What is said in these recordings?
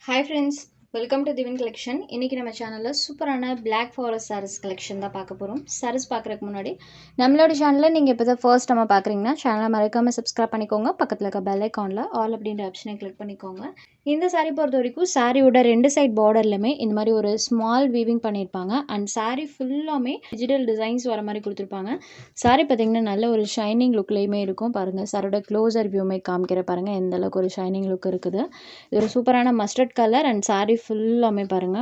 Hi friends, welcome to Divin Collection. இன்னைக்கு நம்ம சேனல்ல சூப்பரான Black Forest sarees collection தான் பார்க்க போறோம். sarees பார்க்கறதுக்கு முன்னாடி நம்மளோட சேனலை நீங்க இப்பதான் ஃபர்ஸ்ட் டைம் பார்க்கறீங்கன்னா சேனலை மறக்காம subscribe பண்ணிக்கோங்க. பக்கத்துல இருக்க bell iconல all அப்படிங்கற ஆப்ஷனை கிளிக் பண்ணிக்கோங்க. இந்த saree பொறுத்த வரைக்கும் சாரியோட ரெண்டு சைடு பார்டர்லமே இந்த மாதிரி ஒரு ஸ்மால் வீவிங் பண்ணிருப்பாங்க and saree ஃபுல்லாமே டிஜிட்டல் டிசைன்ஸ் வர மாதிரி கொடுத்திருப்பாங்க. saree பாத்தீங்கன்னா நல்ல ஒரு ஷைனிங் லுக்லயே இருக்கும் பாருங்க. சாரியோட க்ளோசர் வியூமே காமிக்கிற பாருங்க எந்த அளவுக்கு ஒரு ஷைனிங் லுக் இருக்குது. இது ஒரு சூப்பரான மஸ்டர்ட் கலர் அண்ட் saree ஃபுல்லாமே பாருங்க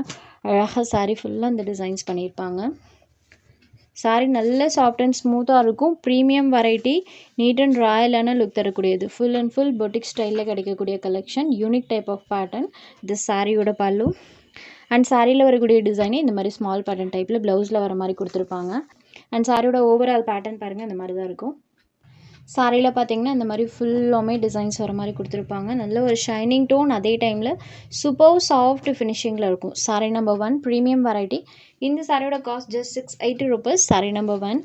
அழகா saree ஃபுல்லா இந்த டிசைன்ஸ் பண்ணிருப்பாங்க. saree நல்ல சாஃப்ட் அண்ட் ஸ்மூத்தாக இருக்கும். ப்ரீமியம் வெரைட்டி நீட் அண்ட் ராயலான லுக் தரக்கூடியது. ஃபுல் அண்ட் ஃபுல் பொட்டிக் ஸ்டைலில் கிடைக்கக்கூடிய collection. Unique type of pattern. இது சாரியோட பல்லு அண்ட் சாரியில் வரக்கூடிய டிசைனே இந்த மாதிரி ஸ்மால் பேட்டர்ன் டைப்பில் ப்ளவுஸில் வர மாதிரி கொடுத்துருப்பாங்க. அண்ட் சாரியோட ஓவரால் பேட்டர்ன் பாருங்கள் இந்த மாதிரி தான் இருக்கும். சாரியில் பார்த்தீங்கன்னா இந்த மாதிரி ஃபுல்லாமே டிசைன்ஸ் வர மாதிரி கொடுத்துருப்பாங்க. நல்ல ஒரு ஷைனிங் டோன், அதே டைமில் சூப்பர் சாஃப்ட் ஃபினிஷிங்கில் இருக்கும். Sorry number 1 premium variety. இந்த சாரியோட cost just 680 rupees. Sorry number 1.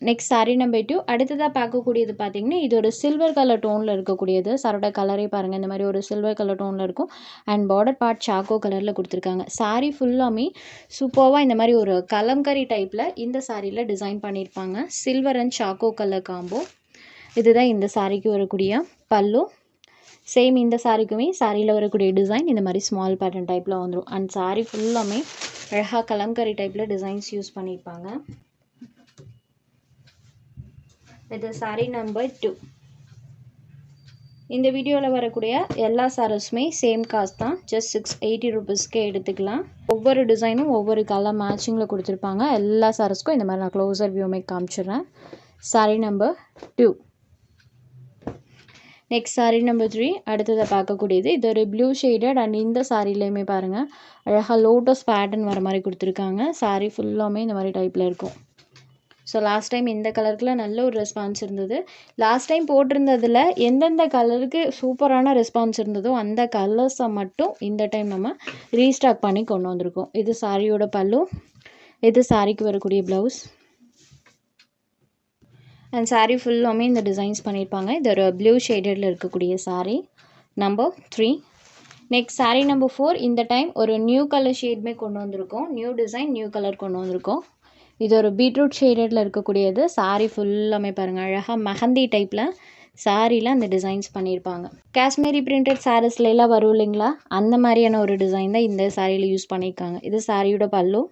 Next sorry number 2. அடுத்ததாக பார்க்கக்கூடியது பார்த்தீங்கன்னா இது ஒரு சில்வர் கலர் டோனில் இருக்கக்கூடியது. சாரோட கலரே பாருங்கள் இந்த மாதிரி ஒரு சில்வர் கலர் டோனில் இருக்கும் அண்ட் பார்டர் பார்ட் சாக்கோ கலரில் கொடுத்துருக்காங்க. சாரி ஃபுல்லாமே சூப்பராக இந்த மாதிரி ஒரு கலம்கரி டைப்பில் இந்த சாரியில் டிசைன் பண்ணியிருப்பாங்க. Silver and choco colour combo. இதுதான் இந்த சாரிக்கு வரக்கூடிய பல்லு. சேம் இந்த சாரிக்குமே சாரியில் வரக்கூடிய டிசைன் இந்த மாதிரி ஸ்மால் பேட்டர்ன் டைப்பில் வந்துடும். அண்ட் சாரி ஃபுல்லாமே அழகாக கலம்கரி டைப்பில் டிசைன்ஸ் யூஸ் பண்ணியிருப்பாங்க. இது சாரி நம்பர் 2. இந்த வீடியோவில் வரக்கூடிய எல்லா சாரீஸுமே சேம் காஸ்ட் தான். ஜஸ்ட் 680 rupeesக்கே எடுத்துக்கலாம். ஒவ்வொரு டிசைனும் ஒவ்வொரு கலர் மேட்சிங்கில் கொடுத்துருப்பாங்க. எல்லா சாரீஸ்க்கும் இந்த மாதிரி நான் க்ளோசர் வியூமே காமிச்சிடுறேன். Sorry number 2. Next sorry number 3. அடுத்ததை பார்க்கக்கூடியது இது ஒரு ப்ளூ ஷேடட் அண்ட் இந்த சாரிலையுமே பாருங்கள் அழகாக லோட்டஸ் பேட்டர்ன் வர மாதிரி கொடுத்துருக்காங்க. சாரி ஃபுல்லாமே இந்த மாதிரி டைப்பில் இருக்கும். ஸோ லாஸ்ட் டைம் இந்த கலருக்குலாம் நல்ல ஒரு ரெஸ்பான்ஸ் இருந்தது. லாஸ்ட் டைம் போட்டிருந்ததில் எந்தெந்த கலருக்கு சூப்பரான ரெஸ்பான்ஸ் இருந்ததோ அந்த கலர்ஸை மட்டும் இந்த டைம் நம்ம ரீஸ்டாக் பண்ணி கொண்டு வந்திருக்கோம். இது சாரியோட பல்லு, இது சாரிக்கு வரக்கூடிய ப்ளவுஸ் அண்ட் சாரீ ஃபுல்லாமே இந்த டிசைன்ஸ் பண்ணியிருப்பாங்க. இது ஒரு ப்ளூ ஷேடடில் இருக்கக்கூடிய sari number 3. Next sari number 4. இந்த டைம் ஒரு நியூ கலர் ஷேட்மே கொண்டு வந்திருக்கோம். நியூ டிசைன் நியூ கலர் கொண்டு வந்திருக்கோம். இது ஒரு பீட்ரூட் ஷேடடில் இருக்கக்கூடியது. சாரீ ஃபுல்லாமே பாருங்கள் அழகாக மெஹந்தி டைப்பில் சாரியில் அந்த டிசைன்ஸ் பண்ணியிருப்பாங்க. காஷ்மீரி பிரிண்டட் சாரீஸ்லாம் வரும் இல்லைங்களா, அந்த மாதிரியான ஒரு டிசைன் தான் இந்த சாரியில் யூஸ் பண்ணியிருக்காங்க. இது சாரியோட பல்லு,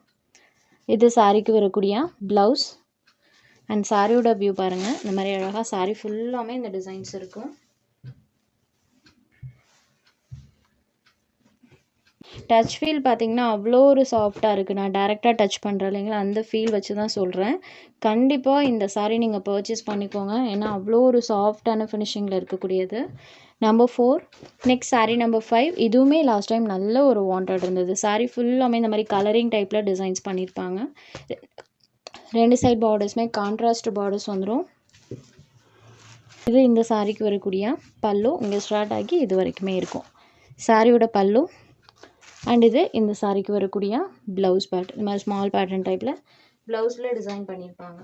இது சாரிக்கு வரக்கூடிய ப்ளவுஸ் அண்ட் சாரியோட வியூ பாருங்கள் இந்த மாதிரி அழகாக சாரி ஃபுல்லாமே இந்த டிசைன்ஸ் இருக்கும். டச் ஃபீல் பார்த்தீங்கன்னா அவ்வளோ ஒரு சாஃப்டாக இருக்குது. நான் டேரெக்டாக டச் பண்ணுறேன் இல்லைங்களா, அந்த ஃபீல் வச்சு தான் சொல்கிறேன். கண்டிப்பாக இந்த சாரீ நீங்கள் பர்ச்சேஸ் பண்ணிக்கோங்க. ஏன்னா அவ்வளோ ஒரு சாஃப்டான ஃபினிஷிங்கில் இருக்கக்கூடியது. நம்பர் 4. Next sari number 5. இதுவுமே லாஸ்ட் டைம் நல்ல ஒரு வாண்டட் இருந்தது. சாரீ ஃபுல்லாமே இந்த மாதிரி கலரிங் டைப்பில் டிசைன்ஸ் பண்ணியிருப்பாங்க. ரெண்டு சைட் பார்டர்ஸுமே கான்ட்ராஸ்ட் பார்டர்ஸ் வந்துடும். இது இந்த சாரிக்கு வரக்கூடிய பல்லு. இங்கே ஸ்டார்ட் ஆகி இது வரைக்குமே இருக்கும் சாரியோட பல்லு. அண்ட் இது இந்த சாரிக்கு வரக்கூடிய ப்ளவுஸ் பேட்டர்ன். இந்த மாதிரி ஸ்மால் பேட்டர்ன் டைப்பில் ப்ளவுஸில் டிசைன் பண்ணியிருப்பாங்க.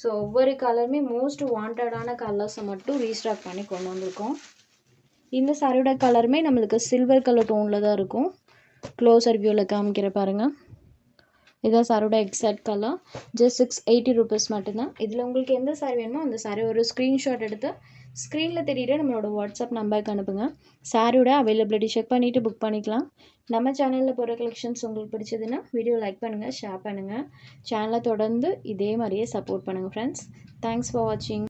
ஸோ ஒவ்வொரு கலருமே மோஸ்ட் வாண்டடான கலர்ஸை மட்டும் ரீஸ்டாக் பண்ணி கொண்டு வந்திருக்கோம். இந்த சாரியோட கலருமே நம்மளுக்கு சில்வர் கலர் டோனில் தான் இருக்கும். க்ளோசர் வியூவில் காமிக்கிற பாருங்கள். இதான் சாரோட எக்ஸாக்ட் கலர். ஜஸ்ட் 680 rupees மட்டும்தான். இதில் உங்களுக்கு எந்த சாரி வேணுமோ அந்த சாரி ஒரு ஸ்க்ரீன்ஷாட் எடுத்து ஸ்க்ரீனில் தெரியுற நம்மளோட வாட்ஸ்அப் நம்பருக்கு அனுப்புங்க. சாரியோட அவைலபிலிட்டி செக் பண்ணிவிட்டு புக் பண்ணிக்கலாம். நம்ம சேனலில் போகிற கலெக்ஷன்ஸ் உங்களுக்கு பிடிச்சதுன்னா வீடியோ லைக் பண்ணுங்கள், ஷேர் பண்ணுங்கள். சேனலை தொடர்ந்து இதே மாதிரியே சப்போர்ட் பண்ணுங்கள் ஃப்ரெண்ட்ஸ். தேங்க்ஸ் ஃபார் வாட்சிங்.